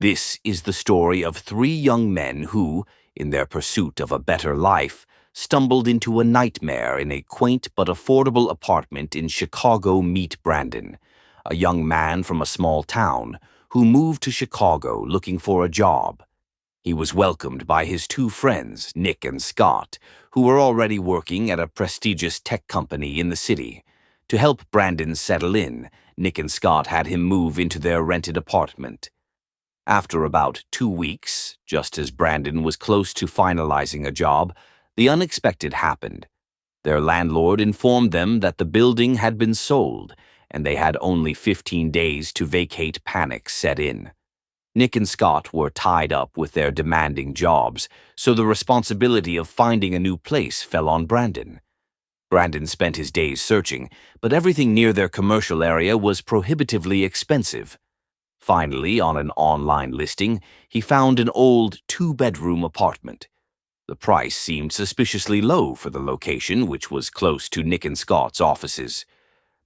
This is the story of three young men who, in their pursuit of a better life, stumbled into a nightmare in a quaint but affordable apartment in Chicago. Meet Brandon, a young man from a small town who moved to Chicago looking for a job. He was welcomed by his two friends, Nick and Scott, who were already working at a prestigious tech company in the city. To help Brandon settle in, Nick and Scott had him move into their rented apartment. After about 2 weeks, just as Brandon was close to finalizing a job, the unexpected happened. Their landlord informed them that the building had been sold, and they had only 15 days to vacate. Panic set in. Nick and Scott were tied up with their demanding jobs, so the responsibility of finding a new place fell on Brandon. Brandon spent his days searching, but everything near their commercial area was prohibitively expensive. Finally, on an online listing, he found an old 2-bedroom apartment. The price seemed suspiciously low for the location, which was close to Nick and Scott's offices.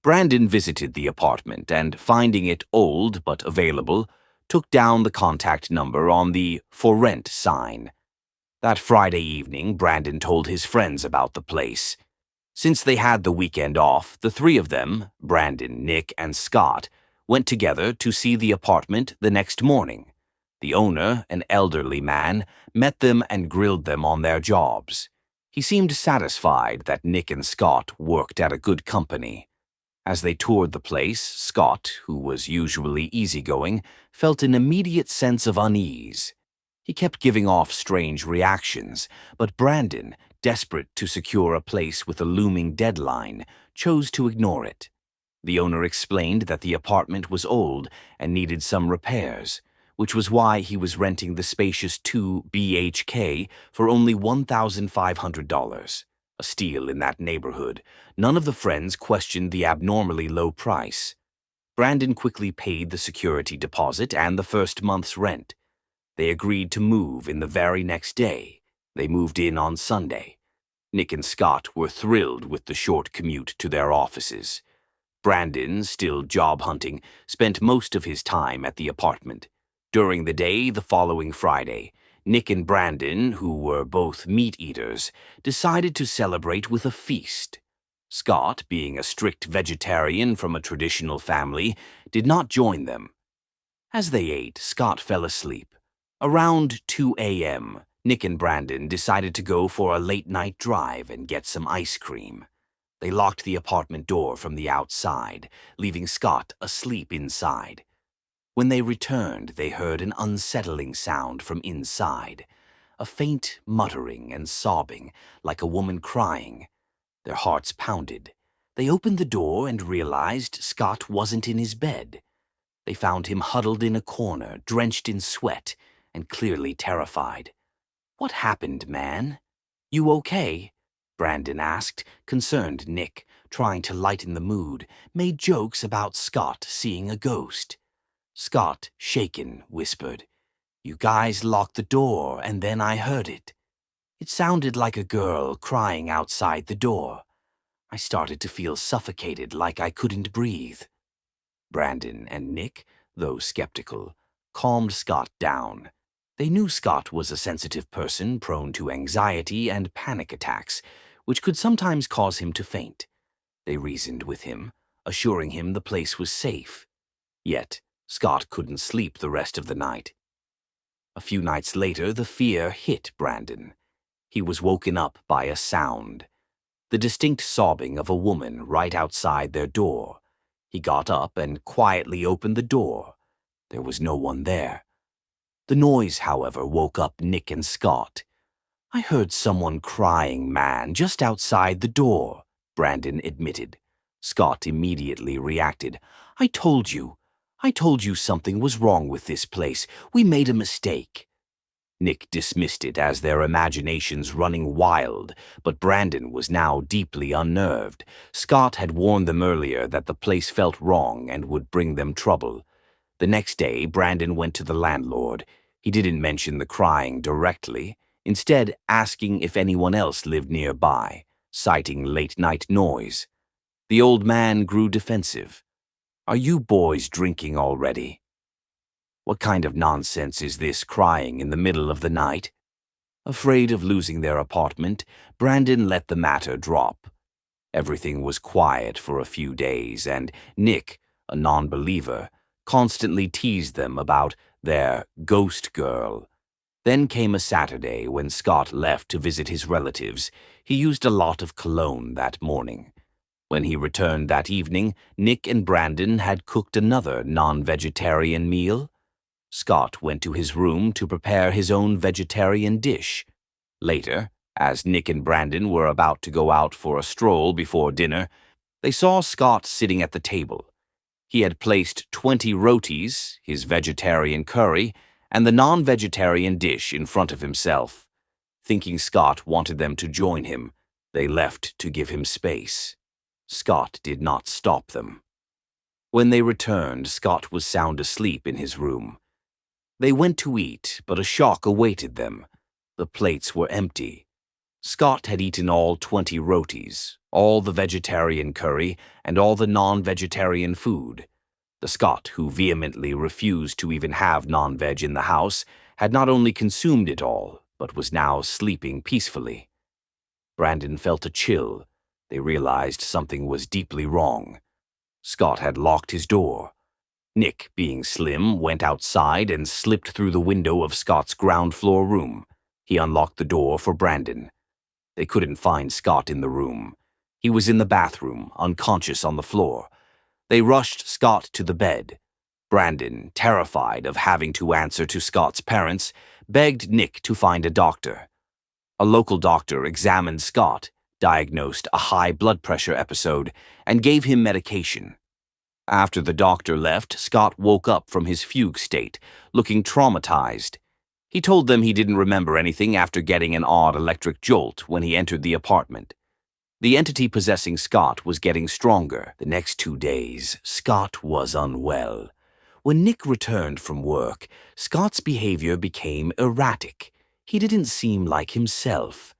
Brandon visited the apartment and, finding it old but available, took down the contact number on the "For Rent" sign. That Friday evening, Brandon told his friends about the place. Since they had the weekend off, the three of them, Brandon, Nick, and Scott, went together to see the apartment the next morning. The owner, an elderly man, met them and grilled them on their jobs. He seemed satisfied that Nick and Scott worked at a good company. As they toured the place, Scott, who was usually easygoing, felt an immediate sense of unease. He kept giving off strange reactions, but Brandon, desperate to secure a place with a looming deadline, chose to ignore it. The owner explained that the apartment was old and needed some repairs, which was why he was renting the spacious 2 BHK for only $1,500. A steal in that neighborhood. None of the friends questioned the abnormally low price. Brandon quickly paid the security deposit and the first month's rent. They agreed to move in the very next day. They moved in on Sunday. Nick and Scott were thrilled with the short commute to their offices. Brandon, still job hunting, spent most of his time at the apartment. During the day the following Friday, Nick and Brandon, who were both meat eaters, decided to celebrate with a feast. Scott, being a strict vegetarian from a traditional family, did not join them. As they ate, Scott fell asleep. Around 2 a.m., Nick and Brandon decided to go for a late-night drive and get some ice cream. They locked the apartment door from the outside, leaving Scott asleep inside. When they returned, they heard an unsettling sound from inside, a faint muttering and sobbing, like a woman crying. Their hearts pounded. They opened the door and realized Scott wasn't in his bed. They found him huddled in a corner, drenched in sweat, and clearly terrified. "What happened, man? You okay?" Brandon asked. Concerned Nick, trying to lighten the mood, made jokes about Scott seeing a ghost. Scott, shaken, whispered, "You guys locked the door, and then I heard it. It sounded like a girl crying outside the door. I started to feel suffocated, like I couldn't breathe." Brandon and Nick, though skeptical, calmed Scott down. They knew Scott was a sensitive person prone to anxiety and panic attacks, which could sometimes cause him to faint. They reasoned with him, assuring him the place was safe. Yet, Scott couldn't sleep the rest of the night. A few nights later, the fear hit Brandon. He was woken up by a sound, the distinct sobbing of a woman right outside their door. He got up and quietly opened the door. There was no one there. The noise, however, woke up Nick and Scott. "I heard someone crying, man, just outside the door," Brandon admitted. Scott immediately reacted. I told you something was wrong with this place. We made a mistake." Nick dismissed it as their imaginations running wild, but Brandon was now deeply unnerved. Scott had warned them earlier that the place felt wrong and would bring them trouble. The next day, Brandon went to the landlord. He didn't mention the crying directly, instead asking if anyone else lived nearby, citing late-night noise. The old man grew defensive. "Are you boys drinking already?" What kind of nonsense is this crying in the middle of the night? Afraid of losing their apartment, Brandon let the matter drop. Everything was quiet for a few days, and Nick, a non-believer, constantly teased them about their ghost girl. Then came a Saturday when Scott left to visit his relatives. He used a lot of cologne that morning. When he returned that evening, Nick and Brandon had cooked another non-vegetarian meal. Scott went to his room to prepare his own vegetarian dish. Later, as Nick and Brandon were about to go out for a stroll before dinner, they saw Scott sitting at the table. He had placed 20 rotis, his vegetarian curry, and the non-vegetarian dish in front of himself. Thinking Scott wanted them to join him, they left to give him space. Scott did not stop them. When they returned, Scott was sound asleep in his room. They went to eat, but a shock awaited them. The plates were empty. Scott had eaten all 20 rotis, all the vegetarian curry, and all the non-vegetarian food. The Scott, who vehemently refused to even have non-veg in the house, had not only consumed it all, but was now sleeping peacefully. Brandon felt a chill. They realized something was deeply wrong. Scott had locked his door. Nick, being slim, went outside and slipped through the window of Scott's ground-floor room. He unlocked the door for Brandon. They couldn't find Scott in the room. He was in the bathroom, unconscious on the floor. They rushed Scott to the bed. Brandon, terrified of having to answer to Scott's parents, begged Nick to find a doctor. A local doctor examined Scott, diagnosed a high blood pressure episode, and gave him medication. After the doctor left, Scott woke up from his fugue state, looking traumatized. He told them he didn't remember anything after getting an odd electric jolt when he entered the apartment. The entity possessing Scott was getting stronger. The next 2 days, Scott was unwell. When Nick returned from work, Scott's behavior became erratic. He didn't seem like himself.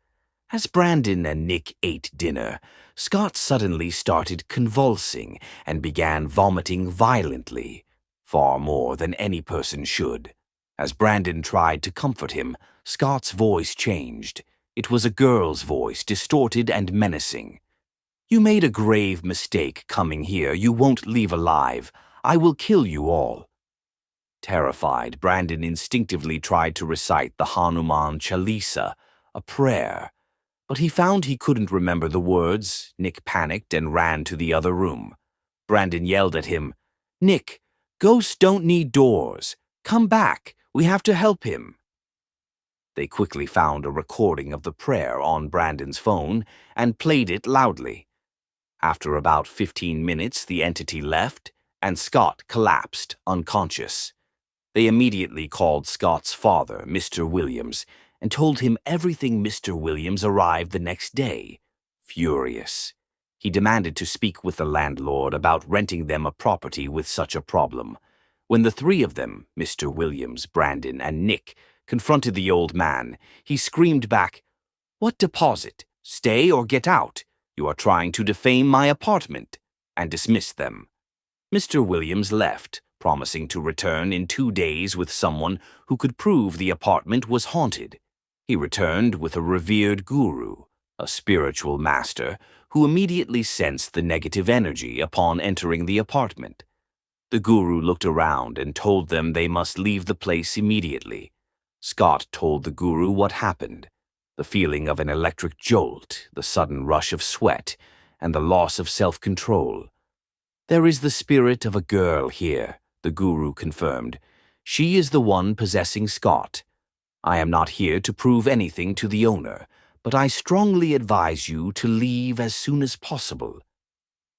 As Brandon and Nick ate dinner, Scott suddenly started convulsing and began vomiting violently, far more than any person should. As Brandon tried to comfort him, Scott's voice changed. It was a girl's voice, distorted and menacing. "You made a grave mistake coming here. You won't leave alive. I will kill you all." Terrified, Brandon instinctively tried to recite the Hanuman Chalisa, a prayer. But he found he couldn't remember the words. Nick panicked and ran to the other room. Brandon yelled at him, "Nick, ghosts don't need doors. Come back. We have to help him." They quickly found a recording of the prayer on Brandon's phone and played it loudly. After about 15 minutes, the entity left, and Scott collapsed, unconscious. They immediately called Scott's father, Mr. Williams, and told him everything. Mr. Williams arrived the next day, furious. He demanded to speak with the landlord about renting them a property with such a problem. When the three of them, Mr. Williams, Brandon, and Nick, confronted the old man, he screamed back, "What deposit? Stay or get out. You are trying to defame my apartment," and dismissed them. Mr. Williams left, promising to return in 2 days with someone who could prove the apartment was haunted. He returned with a revered guru, a spiritual master, who immediately sensed the negative energy upon entering the apartment. The guru looked around and told them they must leave the place immediately. Scott told the guru what happened: the feeling of an electric jolt, the sudden rush of sweat, and the loss of self-control. "There is the spirit of a girl here," the guru confirmed. "She is the one possessing Scott. I am not here to prove anything to the owner, but I strongly advise you to leave as soon as possible."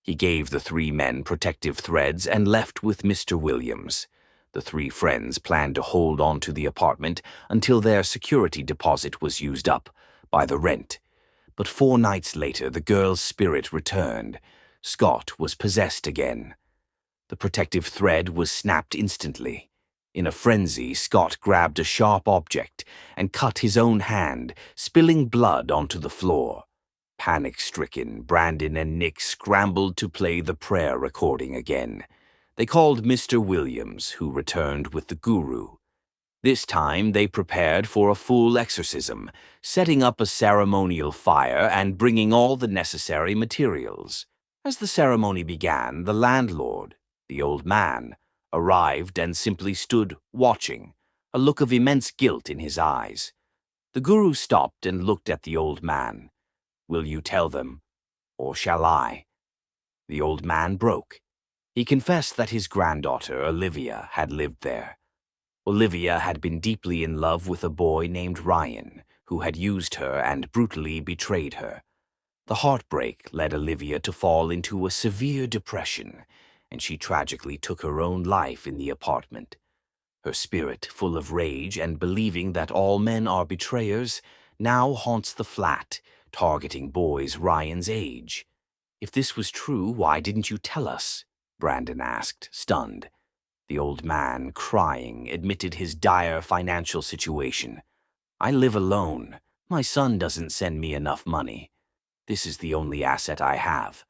He gave the 3 men protective threads and left with Mr. Williams. The 3 friends planned to hold on to the apartment until their security deposit was used up by the rent. But 4 nights later, the girl's spirit returned. Scott was possessed again. The protective thread was snapped instantly. In a frenzy, Scott grabbed a sharp object and cut his own hand, spilling blood onto the floor. Panic-stricken, Brandon and Nick scrambled to play the prayer recording again. They called Mr. Williams, who returned with the guru. This time they prepared for a full exorcism, setting up a ceremonial fire and bringing all the necessary materials. As the ceremony began, the landlord, the old man, arrived and simply stood watching, a look of immense guilt in his eyes. The guru stopped and looked at the old man. "Will you tell them, or shall I?" The old man broke. He confessed that his granddaughter, Olivia, had lived there. Olivia had been deeply in love with a boy named Ryan, who had used her and brutally betrayed her. The heartbreak led Olivia to fall into a severe depression, and she tragically took her own life in the apartment. Her spirit, full of rage and believing that all men are betrayers, now haunts the flat, targeting boys Ryan's age. "If this was true, why didn't you tell us?" Brandon asked, stunned. The old man, crying, admitted his dire financial situation. "I live alone. My son doesn't send me enough money. This is the only asset I have.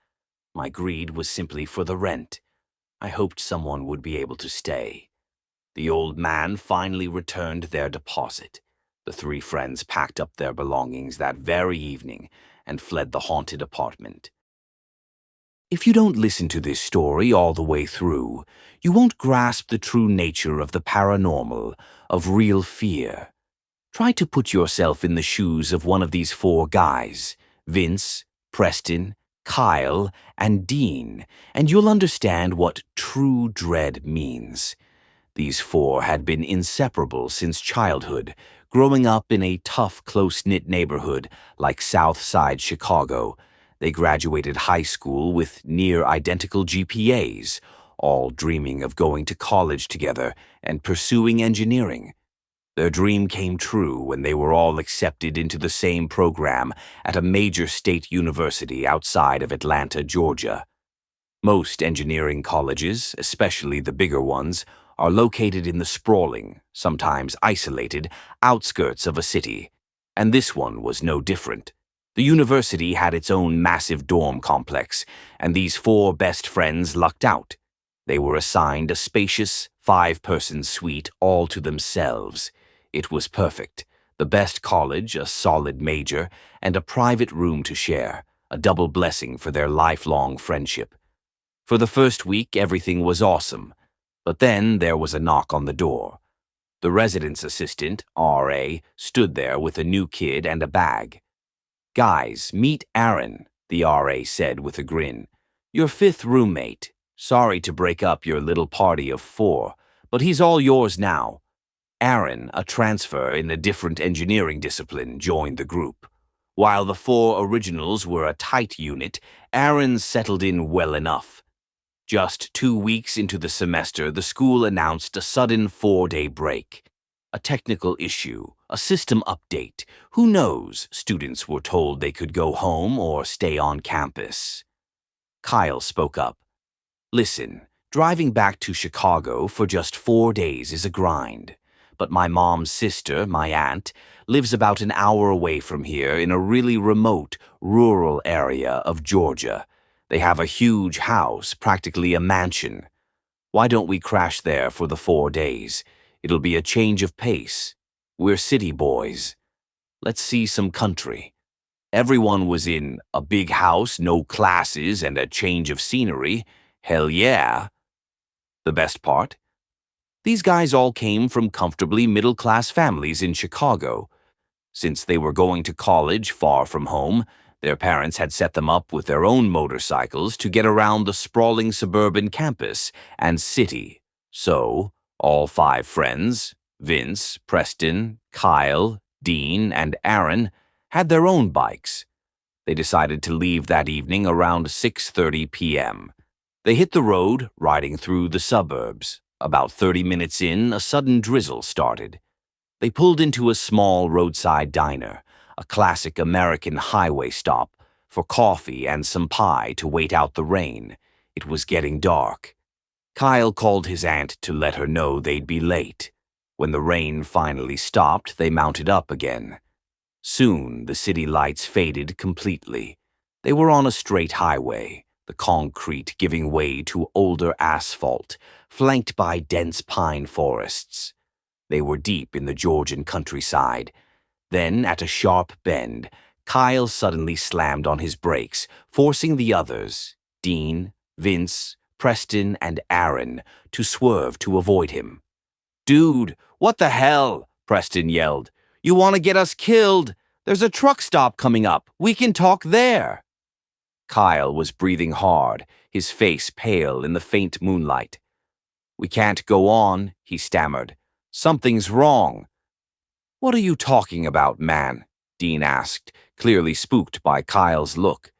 My greed was simply for the rent. I hoped someone would be able to stay." The old man finally returned their deposit. The three friends packed up their belongings that very evening and fled the haunted apartment. If you don't listen to this story all the way through, you won't grasp the true nature of the paranormal, of real fear. Try to put yourself in the shoes of one of these four guys, Vince, Preston, Kyle, and Dean, and you'll understand what true dread means. These four had been inseparable since childhood, growing up in a tough, close-knit neighborhood like South Side Chicago. They graduated high school with near-identical GPAs, all dreaming of going to college together and pursuing engineering. Their dream came true when they were all accepted into the same program at a major state university outside of Atlanta, Georgia. Most engineering colleges, especially the bigger ones, are located in the sprawling, sometimes isolated, outskirts of a city, and this one was no different. The university had its own massive dorm complex, and these four best friends lucked out. They were assigned a spacious, 5-person suite all to themselves. It was perfect. The best college, a solid major, and a private room to share, a double blessing for their lifelong friendship. For the first week, everything was awesome. But then there was a knock on the door. The residence assistant, RA, stood there with a new kid and a bag. "Guys, meet Aaron," the RA said with a grin. "Your 5th roommate. Sorry to break up your little party of 4, but he's all yours now." Aaron, a transfer in a different engineering discipline, joined the group. While the 4 originals were a tight unit, Aaron settled in well enough. Just 2 weeks into the semester, the school announced a sudden 4-day break. A technical issue, a system update. Who knows? Students were told they could go home or stay on campus. Kyle spoke up. "Listen, driving back to Chicago for just 4 days is a grind. But my mom's sister, my aunt, lives about an hour away from here in a really remote, rural area of Georgia. They have a huge house, practically a mansion. Why don't we crash there for the 4 days? It'll be a change of pace. We're city boys. Let's see some country." Everyone was in. A big house, no classes, and a change of scenery. Hell yeah. The best part? These guys all came from comfortably middle-class families in Chicago. Since they were going to college far from home, their parents had set them up with their own motorcycles to get around the sprawling suburban campus and city. So, all 5 friends, Vince, Preston, Kyle, Dean, and Aaron, had their own bikes. They decided to leave that evening around 6:30 p.m. They hit the road, riding through the suburbs. About 30 minutes in, a sudden drizzle started. They pulled into a small roadside diner, a classic American highway stop, for coffee and some pie to wait out the rain. It was getting dark. Kyle called his aunt to let her know they'd be late. When the rain finally stopped, they mounted up again. Soon, the city lights faded completely. They were on a straight highway, the concrete giving way to older asphalt, flanked by dense pine forests. They were deep in the Georgian countryside. Then, at a sharp bend, Kyle suddenly slammed on his brakes, forcing the others, Dean, Vince, Preston, and Aaron, to swerve to avoid him. "Dude, what the hell?" Preston yelled. "You want to get us killed? There's a truck stop coming up. We can talk there." Kyle was breathing hard, his face pale in the faint moonlight. "We can't go on," he stammered. "Something's wrong." "What are you talking about, man?" Dean asked, clearly spooked by Kyle's look.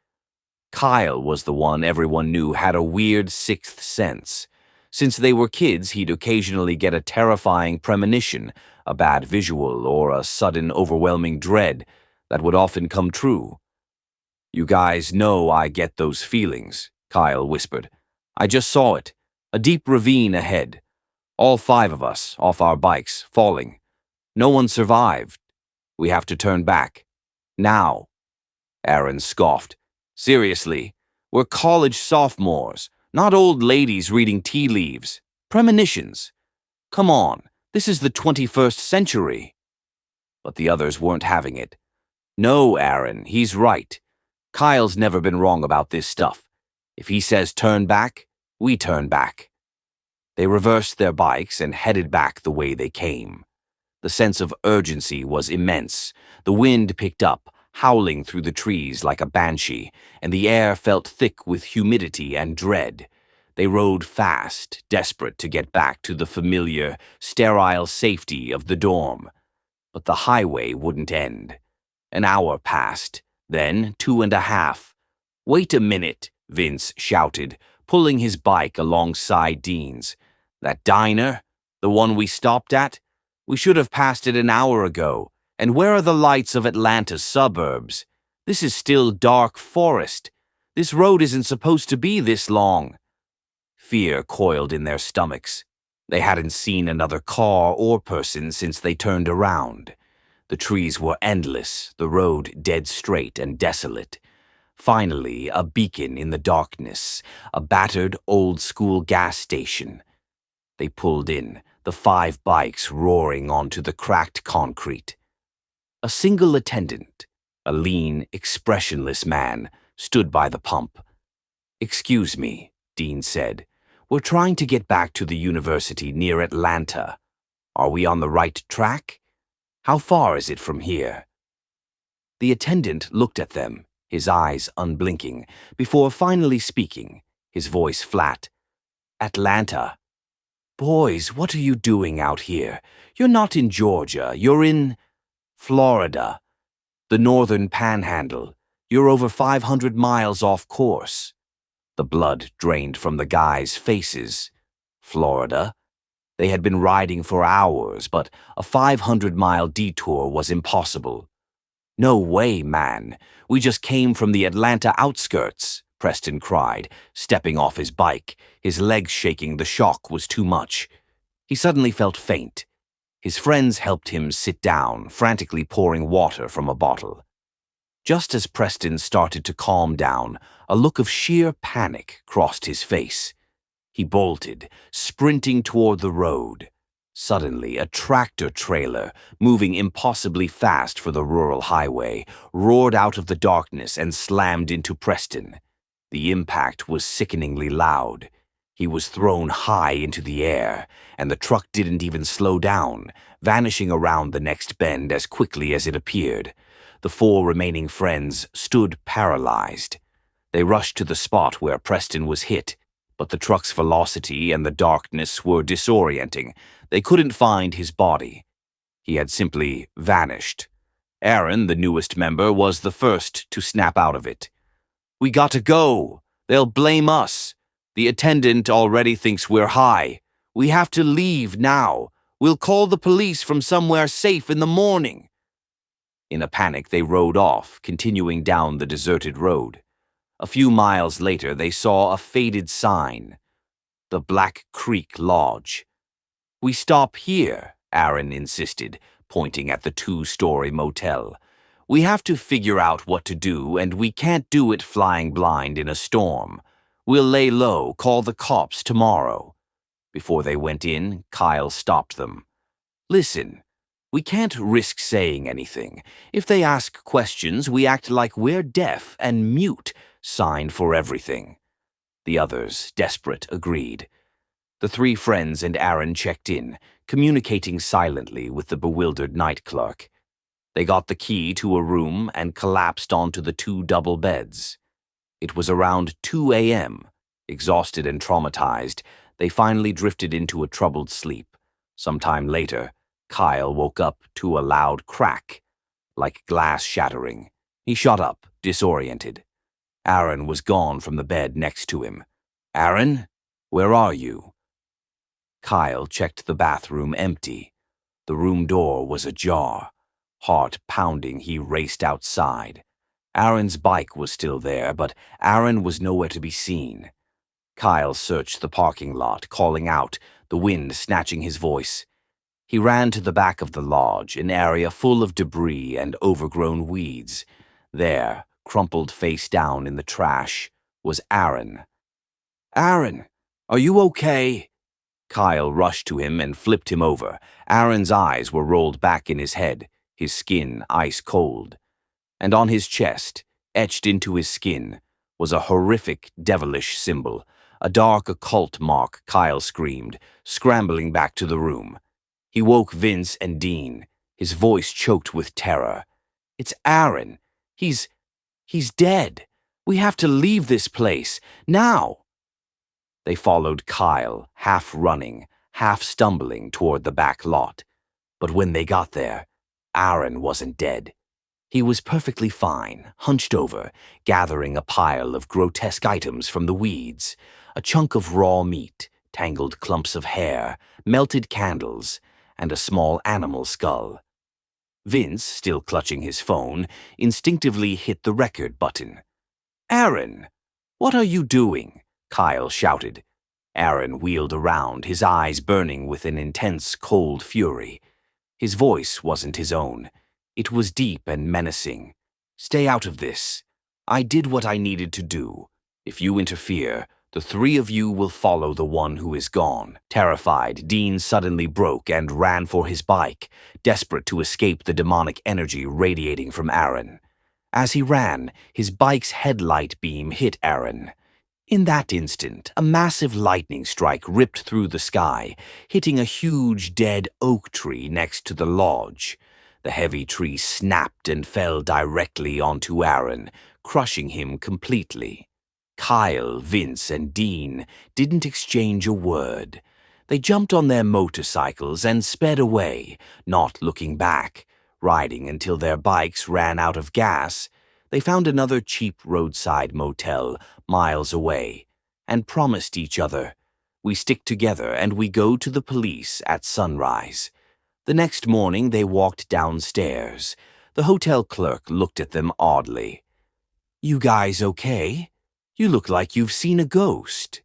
Kyle was the one everyone knew had a weird sixth sense. Since they were kids, he'd occasionally get a terrifying premonition, a bad visual, or a sudden overwhelming dread that would often come true. "You guys know I get those feelings," Kyle whispered. "I just saw it. A deep ravine ahead. All 5 of us, off our bikes, falling. No one survived. We have to turn back. Now." Aaron scoffed. "Seriously, we're college sophomores, not old ladies reading tea leaves. Premonitions. Come on, this is the 21st century." But the others weren't having it. "No, Aaron, he's right. Kyle's never been wrong about this stuff. If he says turn back, we turn back." They reversed their bikes and headed back the way they came. The sense of urgency was immense. The wind picked up, howling through the trees like a banshee, and the air felt thick with humidity and dread. They rode fast, desperate to get back to the familiar, sterile safety of the dorm. But the highway wouldn't end. An hour passed, then 2.5. "Wait a minute," Vince shouted, pulling his bike alongside Dean's. "That diner? The one we stopped at? We should have passed it an hour ago. And where are the lights of Atlanta's suburbs? This is still dark forest. This road isn't supposed to be this long." Fear coiled in their stomachs. They hadn't seen another car or person since they turned around. The trees were endless, the road dead straight and desolate. Finally, a beacon in the darkness, a battered old-school gas station. They pulled in, the 5 bikes roaring onto the cracked concrete. A single attendant, a lean, expressionless man, stood by the pump. "Excuse me," Dean said. "We're trying to get back to the university near Atlanta. Are we on the right track? How far is it from here?" The attendant looked at them, his eyes unblinking, before finally speaking, his voice flat. "Atlanta. Boys, what are you doing out here? You're not in Georgia, you're in Florida. The northern panhandle. You're over 500 miles off course." The blood drained from the guys' faces. Florida? They had been riding for hours, but a 500-mile detour was impossible. "No way, man. We just came from the Atlanta outskirts," Preston cried, stepping off his bike, his legs shaking. The shock was too much. He suddenly felt faint. His friends helped him sit down, frantically pouring water from a bottle. Just as Preston started to calm down, a look of sheer panic crossed his face. He bolted, sprinting toward the road. Suddenly, a tractor trailer, moving impossibly fast for the rural highway, roared out of the darkness and slammed into Preston. The impact was sickeningly loud. He was thrown high into the air, and the truck didn't even slow down, vanishing around the next bend as quickly as it appeared. The 4 remaining friends stood paralyzed. They rushed to the spot where Preston was hit, but the truck's velocity and the darkness were disorienting. They couldn't find his body. He had simply vanished. Aaron, the newest member, was the first to snap out of it. "We gotta go. They'll blame us. The attendant already thinks we're high. We have to leave now. We'll call the police from somewhere safe in the morning." In a panic, they rode off, continuing down the deserted road. A few miles later, they saw a faded sign. The Black Creek Lodge. "We stop here," Aaron insisted, pointing at the 2-story motel. "We have to figure out what to do, and we can't do it flying blind in a storm. We'll lay low, call the cops tomorrow." Before they went in, Kyle stopped them. "Listen, we can't risk saying anything. If they ask questions, we act like we're deaf and mute, signed for everything." The others, desperate, agreed. The three friends and Aaron checked in, communicating silently with the bewildered night clerk. They got the key to a room and collapsed onto the two double beds. It was around 2 a.m. Exhausted and traumatized, they finally drifted into a troubled sleep. Sometime later, Kyle woke up to a loud crack, like glass shattering. He shot up, disoriented. Aaron was gone from the bed next to him. "Aaron, where are you?" Kyle checked the bathroom empty. The room door was ajar. Heart pounding, he raced outside. Aaron's bike was still there, but Aaron was nowhere to be seen. Kyle searched the parking lot, calling out, the wind snatching his voice. He ran to the back of the lodge, an area full of debris and overgrown weeds. There, crumpled face down in the trash, was Aaron. "Aaron, are you okay?" Kyle rushed to him and flipped him over. Aaron's eyes were rolled back in his head, his skin ice cold. And on his chest, etched into his skin, was a horrific, devilish symbol, a dark occult mark. Kyle screamed, scrambling back to the room. He woke Vince and Dean, his voice choked with terror. "It's Aaron. He's dead. We have to leave this place, now." They followed Kyle, half running, half stumbling toward the back lot. But when they got there, Aaron wasn't dead. He was perfectly fine, hunched over, gathering a pile of grotesque items from the weeds, a chunk of raw meat, tangled clumps of hair, melted candles, and a small animal skull. Vince, still clutching his phone, instinctively hit the record button. "Aaron, what are you doing?" Kyle shouted. Aaron wheeled around, his eyes burning with an intense, cold fury. His voice wasn't his own. It was deep and menacing. "Stay out of this. I did what I needed to do. If you interfere, the three of you will follow the one who is gone." Terrified, Dean suddenly broke and ran for his bike, desperate to escape the demonic energy radiating from Aaron. As he ran, his bike's headlight beam hit Aaron. In that instant, a massive lightning strike ripped through the sky, hitting a huge dead oak tree next to the lodge. The heavy tree snapped and fell directly onto Aaron, crushing him completely. Kyle, Vince, and Dean didn't exchange a word. They jumped on their motorcycles and sped away, not looking back. Riding until their bikes ran out of gas, they found another cheap roadside motel miles away and promised each other, "We stick together and we go to the police at sunrise." The next morning they walked downstairs. The hotel clerk looked at them oddly. "You guys okay? You look like you've seen a ghost."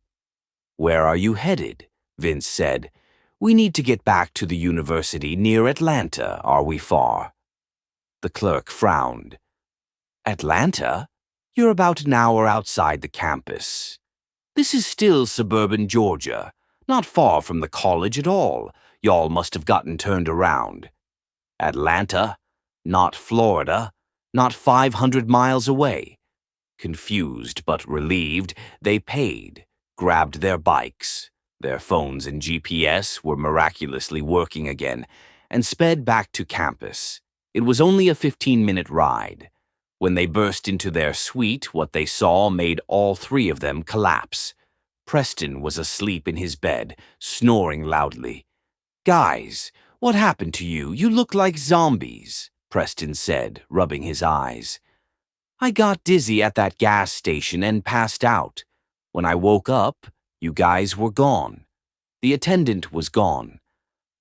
"Where are you headed?" Vince said. "We need to get back to the university near Atlanta. Are we far?" The clerk frowned. "Atlanta? You're about an hour outside the campus. This is still suburban Georgia, not far from the college at all. Y'all must have gotten turned around." "Atlanta? Not Florida? Not 500 miles away?" Confused but relieved, they paid, grabbed their bikes. Their phones and GPS were miraculously working again, and sped back to campus. It was only a 15-minute ride. When they burst into their suite, what they saw made all three of them collapse. Preston was asleep in his bed, snoring loudly. "Guys, what happened to you? You look like zombies," Preston said, rubbing his eyes. "I got dizzy at that gas station and passed out. When I woke up, you guys were gone. The attendant was gone.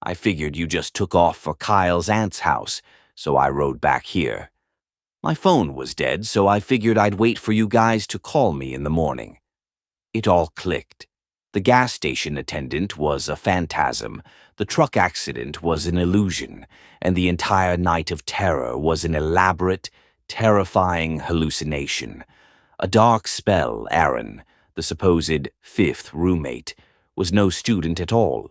I figured you just took off for Kyle's aunt's house, so I rode back here. My phone was dead, so I figured I'd wait for you guys to call me in the morning." It all clicked. The gas station attendant was a phantasm, the truck accident was an illusion, and the entire night of terror was an elaborate, terrifying hallucination. A dark spell, Aaron, the supposed fifth roommate, was no student at all.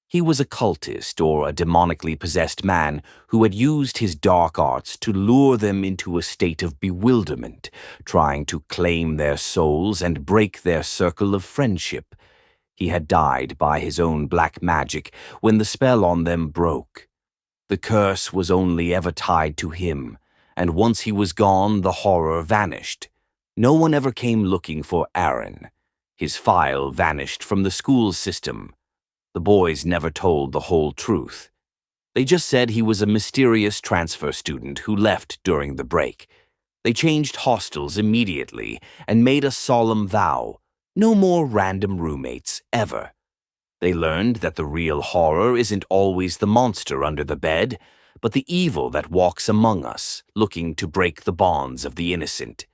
He was a cultist or a demonically possessed man who had used his dark arts to lure them into a state of bewilderment, trying to claim their souls and break their circle of friendship. He had died by his own black magic when the spell on them broke. The curse was only ever tied to him, and once he was gone, the horror vanished. No one ever came looking for Aaron. His file vanished from the school system. The boys never told the whole truth. They just said he was a mysterious transfer student who left during the break. They changed hostels immediately and made a solemn vow: no more random roommates, ever. They learned that the real horror isn't always the monster under the bed, but the evil that walks among us, looking to break the bonds of the innocent.